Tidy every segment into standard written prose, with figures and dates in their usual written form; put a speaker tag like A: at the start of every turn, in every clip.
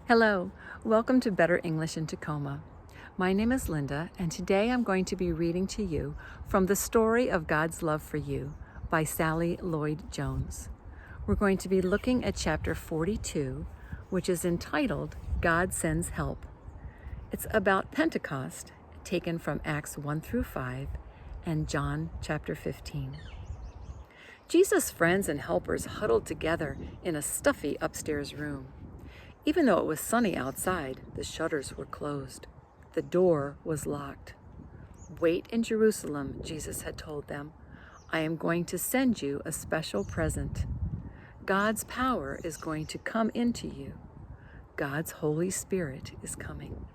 A: Hello, welcome to Better English in Tacoma. My name is Linda, and today I'm going to be reading to you from The Story of God's Love for You by Sally Lloyd-Jones. We're going to be looking at chapter 42, which is entitled God Sends Help. It's about Pentecost, taken from Acts 1 through 5 and John chapter 15. Jesus' friends and helpers huddled together in a stuffy upstairs room. Even though it was sunny outside, the shutters were closed. The door was locked. "Wait in Jerusalem," Jesus had told them. "I am going to send you a special present. God's power is going to come into you. God's Holy Spirit is coming."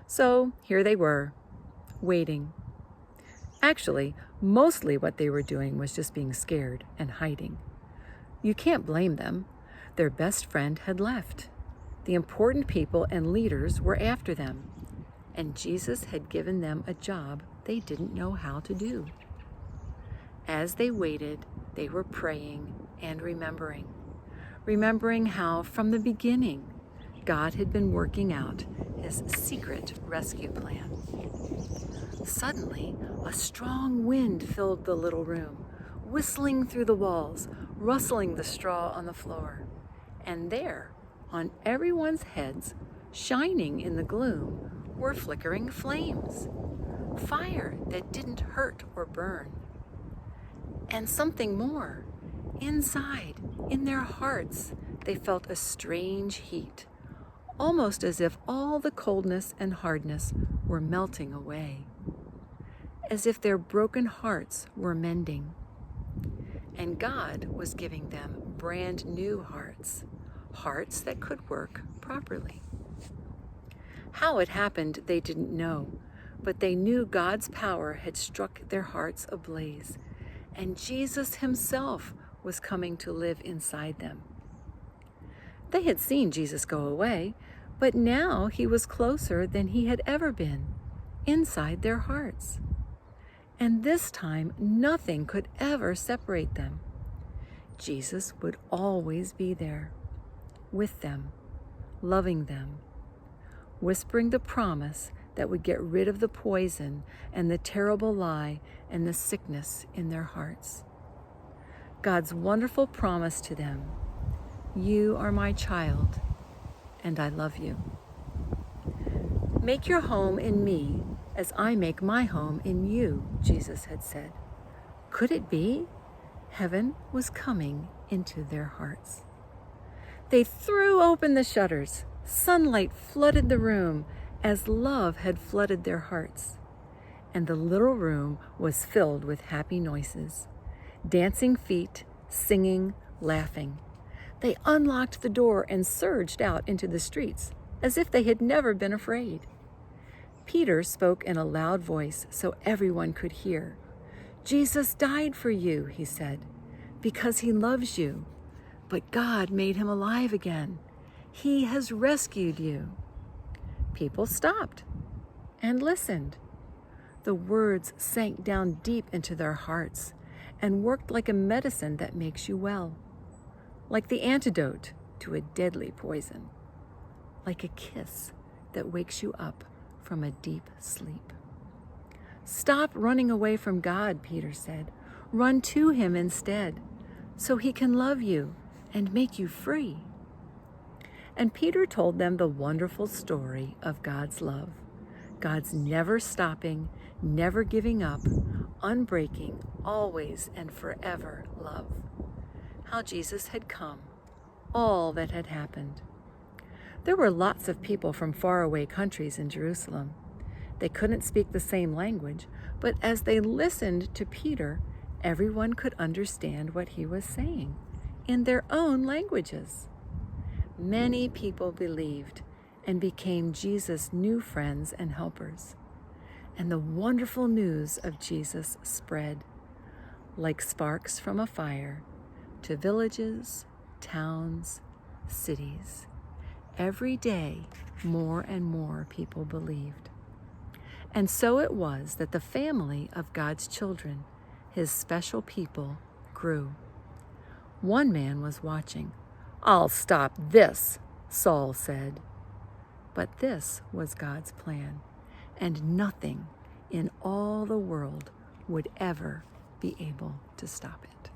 A: So here they were, waiting. Actually, mostly what they were doing was just being scared and hiding. You can't blame them. Their best friend had left. The important people and leaders were after them, and Jesus had given them a job they didn't know how to do. As they waited, they were praying and remembering how from the beginning God had been working out his secret rescue plan. Suddenly, a strong wind filled the little room, whistling through the walls, rustling the straw on the floor. And there, on everyone's heads, shining in the gloom, were flickering flames. Fire that didn't hurt or burn. And something more. Inside, in their hearts, they felt a strange heat, almost as if all the coldness and hardness were melting away, as if their broken hearts were mending. And God was giving them brand new hearts that could work properly. How it happened, they didn't know, but they knew God's power had struck their hearts ablaze, and Jesus himself was coming to live inside them. They had seen Jesus go away, but now he was closer than he had ever been, inside their hearts. And this time, nothing could ever separate them. Jesus would always be there, with them, loving them, whispering the promise that would get rid of the poison and the terrible lie and the sickness in their hearts. God's wonderful promise to them: "You are my child, and I love you. Make your home in me as I make my home in you," Jesus had said. Could it be? Heaven was coming into their hearts. They threw open the shutters. Sunlight flooded the room as love had flooded their hearts. And the little room was filled with happy noises, dancing feet, singing, laughing. They unlocked the door and surged out into the streets as if they had never been afraid. Peter spoke in a loud voice so everyone could hear. "Jesus died for you," he said, "because he loves you. But God made him alive again. He has rescued you." People stopped and listened. The words sank down deep into their hearts and worked like a medicine that makes you well, like the antidote to a deadly poison, like a kiss that wakes you up from a deep sleep. "Stop running away from God," Peter said. "Run to him instead, so he can love you and make you free." And Peter told them the wonderful story of God's love, God's never stopping, never giving up, unbreaking, always and forever love. How Jesus had come, all that had happened. There were lots of people from faraway countries in Jerusalem. They couldn't speak the same language, but as they listened to Peter, everyone could understand what he was saying in their own languages. Many people believed and became Jesus' new friends and helpers. And the wonderful news of Jesus spread like sparks from a fire to villages, towns, cities. Every day, more and more people believed. And so it was that the family of God's children, his special people, grew. One man was watching. "I'll stop this," Saul said. But this was God's plan, and nothing in all the world would ever be able to stop it.